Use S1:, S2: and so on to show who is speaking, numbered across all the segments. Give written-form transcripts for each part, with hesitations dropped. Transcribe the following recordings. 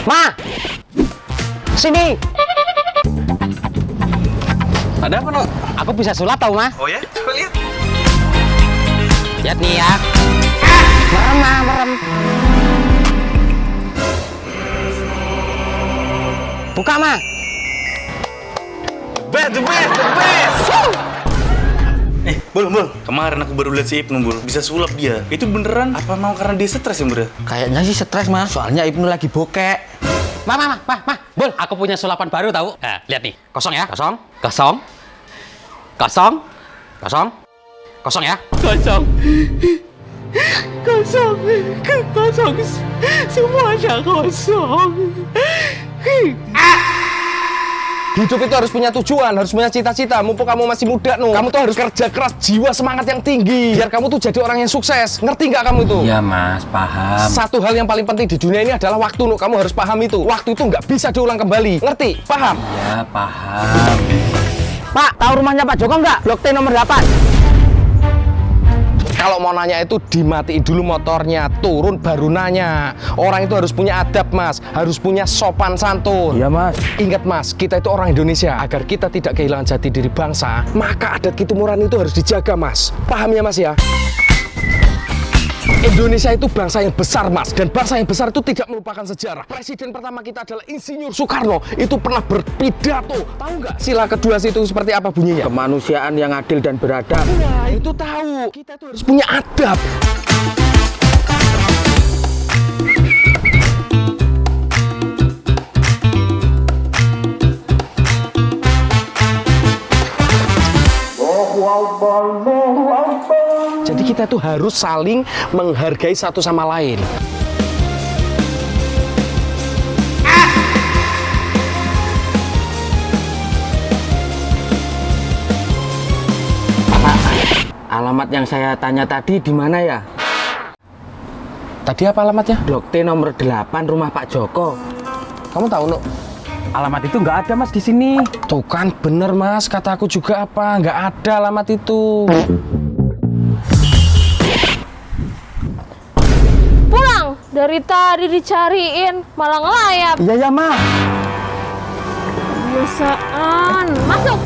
S1: Ma! Sini!
S2: Ada apa, Nok?
S1: Aku bisa sulap tau, Ma?
S2: Oh ya? Coba lihat.
S1: Lihat nih ya. Merem, Ma, merem. Buka, Ma.
S2: The best! Bul, kemarin aku baru lihat si Ibnu, Bul. Bisa sulap dia. Itu beneran apa mau karena dia stres ya, Bro?
S1: Kayaknya sih stres, Ma. Soalnya Ibnu lagi bokek. Ma. Bul, aku punya sulapan baru tahu. Nah, lihat nih. Kosong ya? Kosong. Kosong ya? Kosong. Semuanya kosong. Hidup itu harus punya tujuan, harus punya cita-cita. Mumpung kamu masih muda, kamu tuh harus kerja keras, jiwa semangat yang tinggi. Biar kamu tuh jadi orang yang sukses. Ngerti nggak kamu itu?
S3: Iya, Mas, paham.
S1: Satu hal yang paling penting di dunia ini adalah waktu, Kamu harus paham itu. Waktu itu nggak bisa diulang kembali. Ngerti? Paham?
S3: Iya, paham.
S1: Pak, tahu rumahnya Pak Joko nggak? Blok T nomor 8. Kalau mau nanya itu dimatiin dulu motornya, turun baru nanya. Orang itu harus punya adab, Mas. Harus punya sopan santun.
S3: Iya, Mas.
S1: Ingat, Mas, kita itu orang Indonesia. Agar kita tidak kehilangan jati diri bangsa, maka adat Kitumuraan itu harus dijaga, Mas. Paham ya, Mas ya? Indonesia itu bangsa yang besar, Mas. Dan bangsa yang besar itu tidak melupakan sejarah. Presiden pertama kita adalah Insinyur Soekarno. Itu pernah berpidato. Tahu nggak sila kedua itu seperti apa bunyinya?
S3: Kemanusiaan yang adil dan beradab.
S1: Nah, itu tahu. Kita itu harus punya adab. Jadi kita tuh harus saling menghargai satu sama lain.
S3: Pak, alamat yang saya tanya tadi di mana ya?
S1: Tadi apa alamatnya?
S3: Blok T nomor 8, rumah Pak Joko.
S1: Kamu tahu, Nuk?
S3: Alamat itu nggak ada, Mas, di sini.
S1: Tuh kan bener, Mas. Kata aku juga apa? Nggak ada alamat itu.
S4: Pulang dari tadi dicariin malah ngelayap.
S1: Iya ya, Ma.
S4: Biasaan. Masuk.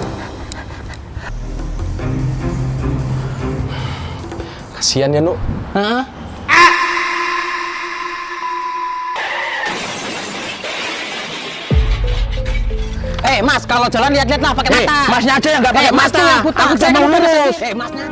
S1: Kasihan ya, Nuk.
S3: Hah?
S1: Mas, kalau jalan lihat-lihat lah pakai mata.
S3: Masnya aja yang nggak pakai mata.
S1: Aku takut
S3: Saya mau lurus.
S1: Masnya.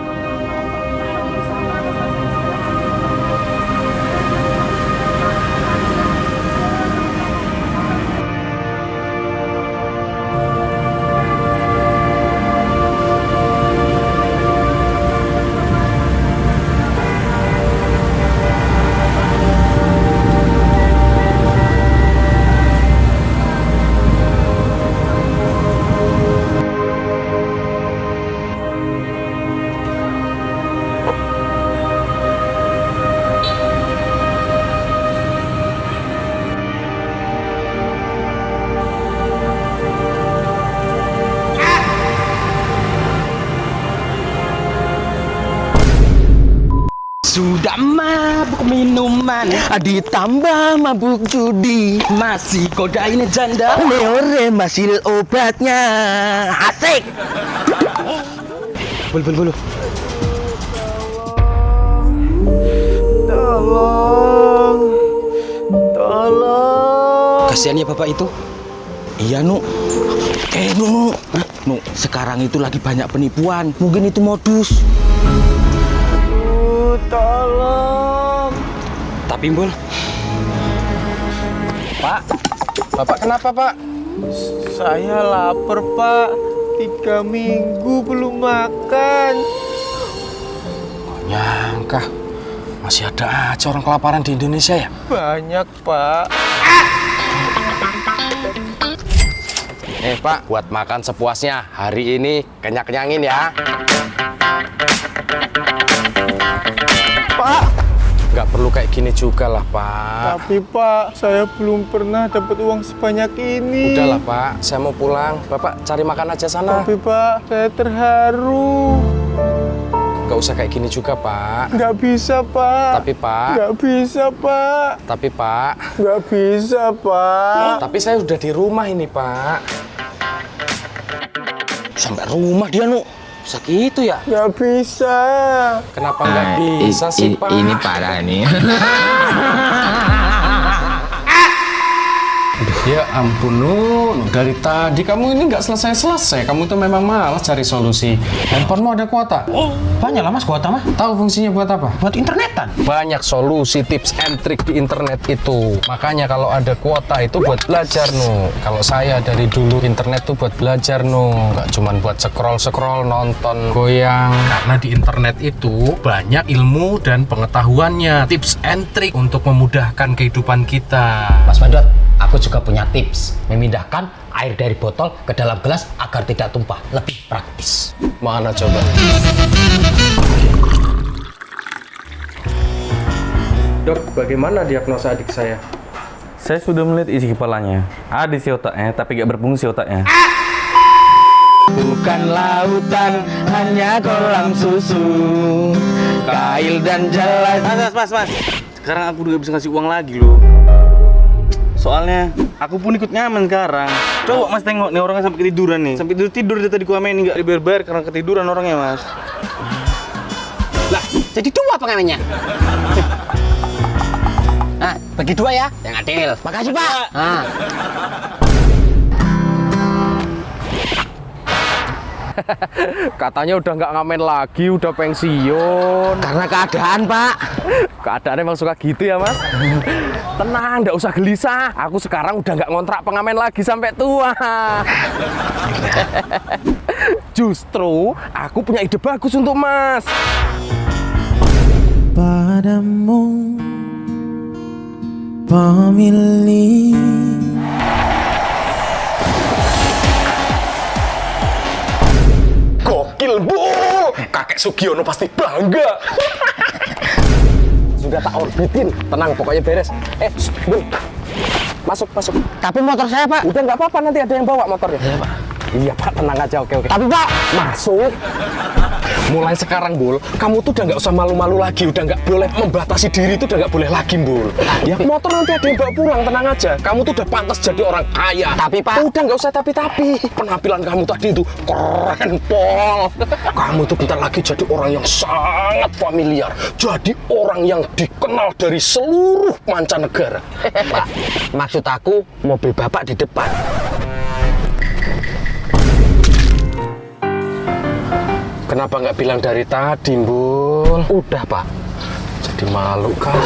S3: Sudah mabuk minuman, ditambah mabuk judi, masih godain janda. Leore masih obatnya. Asik.
S1: Bulu. Tolong. Kasihan ya bapak itu.
S3: Iya, Nu. Nu. Nu, sekarang itu lagi banyak penipuan. Mungkin itu modus.
S1: Tolong. Tapi Bul. Pak, Bapak kenapa, Pak?
S5: Saya lapar, Pak. 3 minggu belum makan.
S1: Gak nyangka masih ada aja orang kelaparan di Indonesia ya?
S5: Banyak, Pak.
S1: Pak, buat makan sepuasnya. Hari ini kenyang-kenyangin ya.
S5: Pak,
S1: Nggak perlu kayak gini juga lah, Pak.
S5: tapi Pak, saya belum pernah dapat uang sebanyak ini.
S1: Udahlah, Pak. Saya mau pulang. Bapak cari makan aja sana.
S5: Tapi Pak, saya terharu.
S1: Nggak nggak usah kayak gini juga, Pak.
S5: Nggak bisa, Pak.
S1: Tapi, Pak.
S5: Nggak bisa, Pak.
S1: Tapi, Pak.
S5: Nggak bisa, Pak.
S1: Tapi saya udah di rumah ini, Pak.
S3: Sampai rumah dia, Nu. Segitu ya?
S5: Nggak bisa.
S1: Kenapa nggak bisa sih, Pak?
S3: Ini parah nih.
S1: Ya ampun, Nun. Dari tadi kamu ini nggak selesai-selesai. Kamu tuh memang malas cari solusi. Handphonemu ada kuota?
S3: Banyak lah Mas kuota mah.
S1: Tahu fungsinya buat apa?
S3: Buat internetan.
S1: Banyak solusi, tips and trik di internet itu. Makanya kalau ada kuota itu buat belajar, Nu. Kalau saya dari dulu internet tuh buat belajar, Nu. Nggak cuma buat scroll-scroll, nonton, goyang. Karena di internet itu banyak ilmu dan pengetahuannya. Tips and trik untuk memudahkan kehidupan kita.
S3: Mas Badot, aku juga punya tips memindahkan air dari botol ke dalam gelas agar tidak tumpah. Lebih praktis.
S1: Mana coba? Dok, bagaimana diagnosa adik saya?
S2: Saya sudah melihat isi kepalanya. Ada isi otaknya, tapi gak berfungsi otaknya.
S3: Bukan lautan, hanya kolam susu. Kail dan jelas.
S2: Mas. Sekarang aku udah bisa ngasih uang lagi loh. Soalnya aku pun ikut nyaman sekarang. Coba Mas tengok nih orangnya sampai ketiduran nih. Sampai tidur dia tadi kuamen ini nggak dibayar karena ketiduran orangnya, Mas.
S3: Lah, jadi dua pengamennya. Nah, bagi dua ya, yang adil. Makasih Pak. Nah.
S1: Katanya udah nggak ngamen lagi, udah pensiun.
S3: Karena keadaan Pak.
S1: Keadaannya emang suka gitu ya, Mas? Tenang, nggak usah gelisah. Aku sekarang udah nggak ngontrak pengamen lagi sampai tua. Justru aku punya ide bagus untuk Mas.
S6: Padamu pemilih.
S1: Gokil, Bu! Kakek Sugiono pasti bangga. Sudah tak orbitin. Tenang, pokoknya beres. Bun. Masuk.
S3: Tapi motor saya Pak.
S1: Udah nggak apa-apa, nanti ada yang bawa motornya.
S3: Iya Pak.
S1: Iya, Pak, tenang aja. Oke.
S3: Tapi Pak,
S1: Masuk. Mulai sekarang, Bul, kamu tuh udah nggak usah malu-malu lagi. Udah nggak boleh membatasi diri, itu udah nggak boleh lagi, Bul. Ya, motor nanti ada yang bawa pulang, tenang aja. Kamu tuh udah pantas jadi orang kaya.
S3: Tapi, Pak.
S1: Udah nggak usah tapi-tapi. Penampilan kamu tadi itu keren, Pol. Kamu tuh bentar lagi jadi orang yang sangat familiar. Jadi orang yang dikenal dari seluruh mancanegara.
S3: Pak, maksud aku mobil Bapak di depan.
S1: Kenapa nggak bilang dari tadi, Bul?
S3: Udah Pak.
S1: Jadi malu kan?